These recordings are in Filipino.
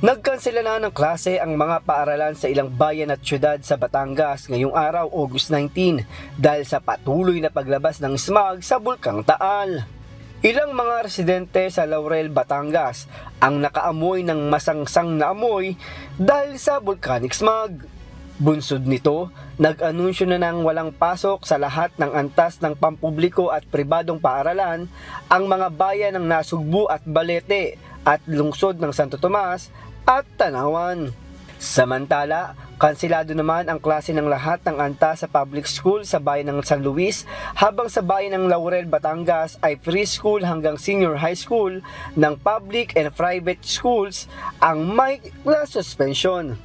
Nagkansela na ng klase ang mga paaralan sa ilang bayan at syudad sa Batangas ngayong araw, August 19, dahil sa patuloy na paglabas ng smog sa Bulkang Taal. Ilang mga residente sa Laurel, Batangas ang nakaamoy ng masangsang na amoy dahil sa volcanic smog. Bunsod nito, nag-anunsyo na ng walang pasok sa lahat ng antas ng pampubliko at pribadong paaralan ang mga bayan ng Nasugbu at Balete at lungsod ng Santo Tomas at Tanawan. Samantala, kansilado naman ang klase ng lahat ng antas sa public school sa bayan ng San Luis, habang sa bayan ng Laurel, Batangas ay free school hanggang senior high school ng public and private schools ang may class suspension.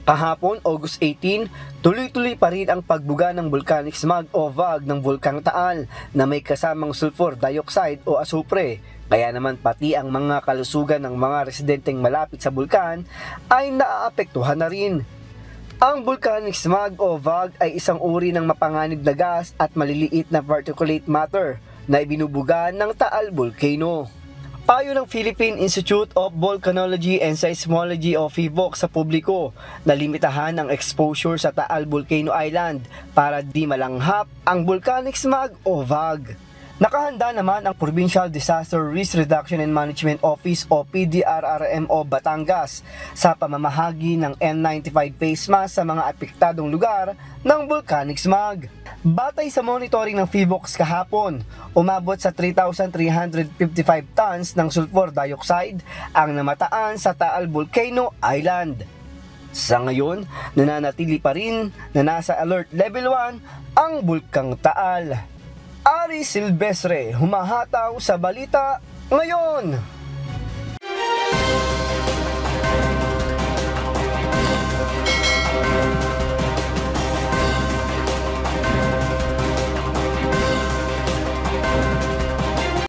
Kahapon, August 18, tuloy-tuloy pa rin ang pagbuga ng volcanic smog o VOG ng Bulkang Taal na may kasamang sulfur dioxide o asupre. Kaya naman pati ang mga kalusugan ng mga residenteng malapit sa bulkan ay naaapektuhan na rin. Ang volcanic smog o VOG ay isang uri ng mapanganib na gas at maliliit na particulate matter na ibinubuga ng Taal Volcano. Payo ng Philippine Institute of Volcanology and Seismology o PHIVOLC sa publiko na limitahan ang exposure sa Taal Volcano Island para di malanghap ang volcanic smog o VOG. Nakahanda naman ang Provincial Disaster Risk Reduction and Management Office o PDRRMO Batangas sa pamamahagi ng N95 face mask sa mga apektadong lugar ng volcanic smog. Batay sa monitoring ng PHIVOLC kahapon, umabot sa 3,355 tons ng sulfur dioxide ang namataan sa Taal Volcano Island. Sa ngayon, nananatili pa rin na nasa Alert Level 1 ang Bulkang Taal. Ari Silvestre, humahataw sa balita ngayon.